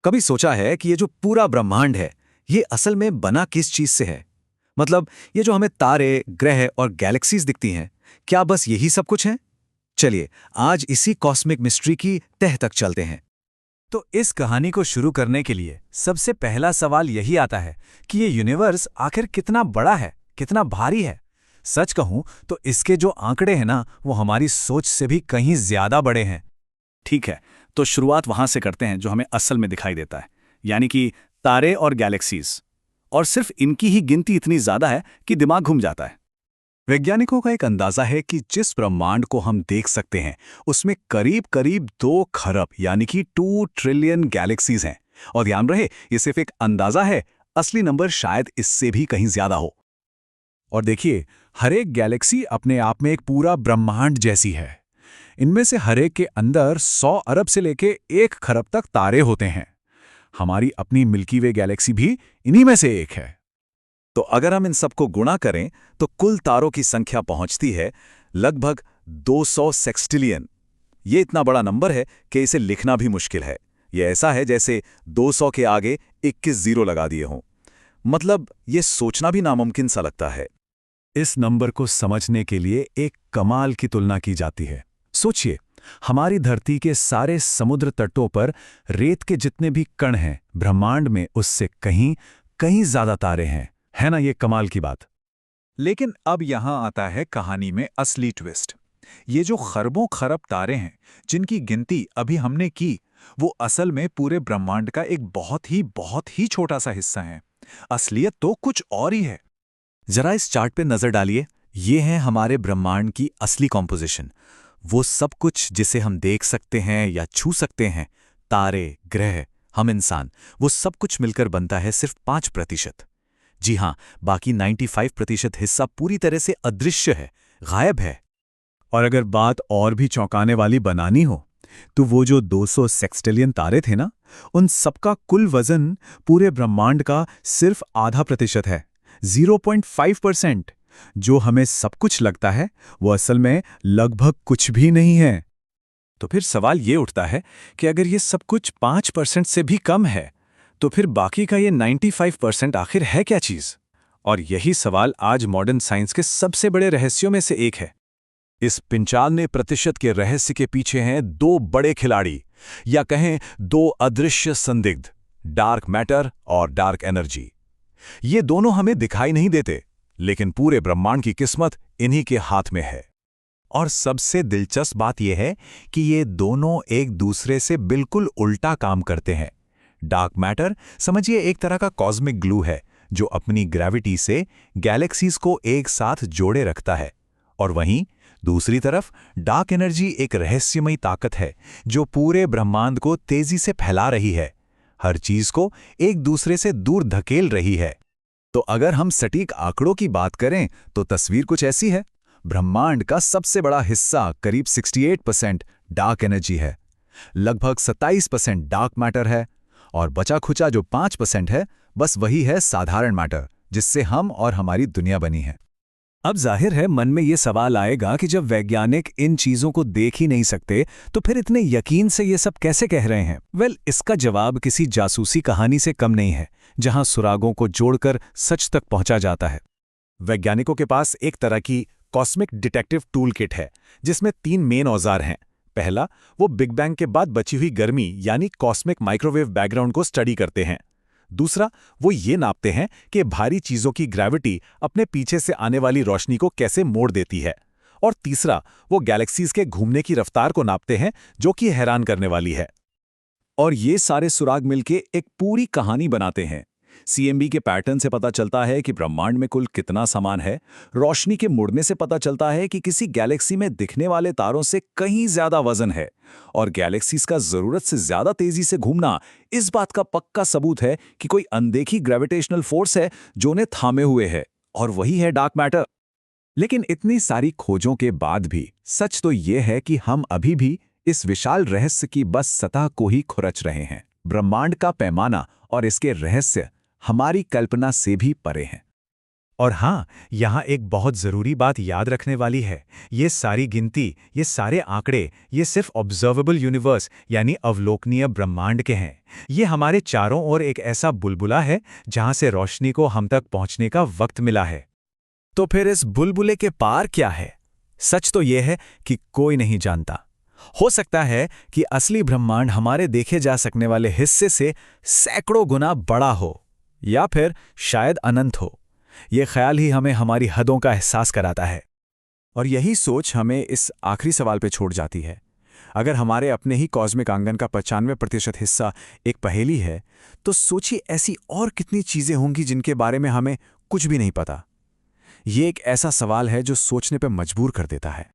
कभी सोचा है कि ये जो पूरा ब्रह्मांड है, ये असल में बना किस चीज से है? मतलब ये जो हमें तारे, ग्रह और गैलेक्सीज दिखती हैं, क्या बस यही सब कुछ है? चलिए, आज इसी कॉस्मिक मिस्ट्री की तह तक चलते हैं। तो इस कहानी को शुरू करने के लिए सबसे पहला सवाल यही आता है कि ये यूनिवर्स आखिर कितना बड़ा है, कितना भारी है। सच कहूं तो इसके जो आंकड़े हैं ना, वो हमारी सोच से भी कहीं ज्यादा बड़े हैं। ठीक है, तो शुरुआत वहां से करते हैं जो हमें असल में दिखाई देता है, यानी कि तारे और गैलेक्सीज। और सिर्फ इनकी ही गिनती इतनी ज्यादा है कि दिमाग घूम जाता है। वैज्ञानिकों का एक अंदाजा है कि जिस ब्रह्मांड को हम देख सकते हैं, उसमें करीब करीब 2 खरब यानी कि 2 ट्रिलियन गैलेक्सीज हैं। और ध्यान रहे, ये सिर्फ एक अंदाजा है, असली नंबर शायद इससे भी कहीं ज्यादा हो। और देखिए, हर एक गैलेक्सी अपने आप में एक पूरा ब्रह्मांड जैसी है। इनमें से हर एक के अंदर 100 अरब से लेके 1 खरब तक तारे होते हैं। हमारी अपनी मिल्की वे गैलेक्सी भी इन्हीं में से एक है। तो अगर हम इन सबको गुणा करें तो कुल तारों की संख्या पहुंचती है लगभग 200 सेक्सटिलियन। ये इतना बड़ा नंबर है कि इसे लिखना भी मुश्किल है। ये ऐसा है जैसे 200 के आगे 21 जीरो लगा दिए हों। मतलब ये सोचना भी नामुमकिन सा लगता है। इस नंबर को समझने के लिए एक कमाल की तुलना की जाती है। सोचिए, हमारी धरती के सारे समुद्र तटों पर रेत के जितने भी कण हैं, ब्रह्मांड में उससे कहीं कहीं ज्यादा तारे हैं। है ना ये कमाल की बात? लेकिन अब यहां आता है कहानी में असली ट्विस्ट। ये जो खरबों खरब तारे हैं, जिनकी गिनती अभी हमने की, वो असल में पूरे ब्रह्मांड का एक बहुत ही छोटा सा हिस्सा है। असलियत तो कुछ और ही है। जरा इस चार्ट पे नजर डालिए। ये है हमारे ब्रह्मांड की असली कॉम्पोजिशन। वो सब कुछ जिसे हम देख सकते हैं या छू सकते हैं, तारे, ग्रह, हम इंसान, वो सब कुछ मिलकर बनता है सिर्फ 5%। जी हां, बाकी 95% हिस्सा पूरी तरह से अदृश्य है, गायब है। और अगर बात और भी चौंकाने वाली बनानी हो, तो वो जो 200 सेक्सटिलियन तारे थे ना, उन सबका कुल वजन पूरे ब्रह्मांड का सिर्फ आधा प्रतिशत है, 0.5%। जो हमें सब कुछ लगता है, वो असल में लगभग कुछ भी नहीं है। तो फिर सवाल ये उठता है कि अगर ये सब कुछ 5% से भी कम है, तो फिर बाकी का ये 95% आखिर है क्या चीज? और यही सवाल आज मॉडर्न साइंस के सबसे बड़े रहस्यों में से एक है। इस 95% के रहस्य के पीछे हैं 2 बड़े खिलाड़ी, या कहें 2 अदृश्य संदिग्ध, डार्क मैटर और डार्क एनर्जी। ये दोनों हमें दिखाई नहीं देते, लेकिन पूरे ब्रह्मांड की किस्मत इन्हीं के हाथ में है। और सबसे दिलचस्प बात यह है कि ये दोनों एक दूसरे से बिल्कुल उल्टा काम करते हैं। डार्क मैटर समझिए एक तरह का कॉस्मिक ग्लू है, जो अपनी ग्रेविटी से गैलेक्सीज को एक साथ जोड़े रखता है। और वहीं दूसरी तरफ डार्क एनर्जी एक रहस्यमयी ताकत है, जो पूरे ब्रह्मांड को तेजी से फैला रही है, हर चीज को एक दूसरे से दूर धकेल रही है। तो अगर हम सटीक आंकड़ों की बात करें तो तस्वीर कुछ ऐसी है। ब्रह्मांड का सबसे बड़ा हिस्सा करीब 68% डार्क एनर्जी है, लगभग 27% डार्क मैटर है, और बचा खुचा जो 5% है, बस वही है साधारण मैटर, जिससे हम और हमारी दुनिया बनी है। अब जाहिर है मन में ये सवाल आएगा कि जब वैज्ञानिक इन चीजों को देख ही नहीं सकते, तो फिर इतने यकीन से ये सब कैसे कह रहे हैं? इसका जवाब किसी जासूसी कहानी से कम नहीं है, जहां सुरागों को जोड़कर सच तक पहुंचा जाता है। वैज्ञानिकों के पास एक तरह की कॉस्मिक डिटेक्टिव टूल किट है, जिसमें 3 मेन औजार हैं। पहला, वो बिग बैंग के बाद बची हुई गर्मी यानी कॉस्मिक माइक्रोवेव बैकग्राउंड को स्टडी करते हैं। दूसरा, वो ये नापते हैं कि भारी चीजों की ग्रेविटी अपने पीछे से आने वाली रोशनी को कैसे मोड़ देती है। और तीसरा, वो गैलेक्सीज के घूमने की रफ्तार को नापते हैं, जो कि हैरान करने वाली है। और ये सारे सुराग मिलके एक पूरी कहानी बनाते हैं। सीएमबी के पैटर्न से पता चलता है कि ब्रह्मांड में कुल कितना सामान है। रोशनी के मुड़ने से पता चलता है कि किसी गैलेक्सी में दिखने वाले तारों से कहीं ज्यादा वजन है। और गैलेक्सीज का जरूरत से ज्यादा तेजी से घूमना इस बात का पक्का सबूत है कि कोई अनदेखी ग्रेविटेशनल फोर्स है जो उन्हें थामे हुए है, और वही है डार्क मैटर। लेकिन इतनी सारी खोजों के बाद भी सच तो यह है कि हम अभी भी इस विशाल रहस्य की बस सतह को ही खुरच रहे हैं। ब्रह्मांड का पैमाना और इसके रहस्य हमारी कल्पना से भी परे हैं। और हाँ, यहाँ एक बहुत ज़रूरी बात याद रखने वाली है। ये सारी गिनती, ये सारे आंकड़े, ये सिर्फ ऑब्जर्वेबल यूनिवर्स यानी अवलोकनीय ब्रह्मांड के हैं। ये हमारे चारों ओर एक ऐसा बुलबुला है जहाँ से रोशनी को हम तक पहुँचने का वक्त मिला है। तो फिर इस बुलबुले के पार क्या है? सच तो यह है कि कोई नहीं जानता। हो सकता है कि असली ब्रह्मांड हमारे देखे जा सकने वाले हिस्से से सैकड़ों गुना बड़ा हो, या फिर शायद अनंत हो। यह ख्याल ही हमें हमारी हदों का एहसास कराता है। और यही सोच हमें इस आखिरी सवाल पे छोड़ जाती है। अगर हमारे अपने ही कॉस्मिक आंगन का 95% हिस्सा एक पहेली है, तो सोचिए ऐसी और कितनी चीजें होंगी जिनके बारे में हमें कुछ भी नहीं पता। ये एक ऐसा सवाल है जो सोचने पर मजबूर कर देता है।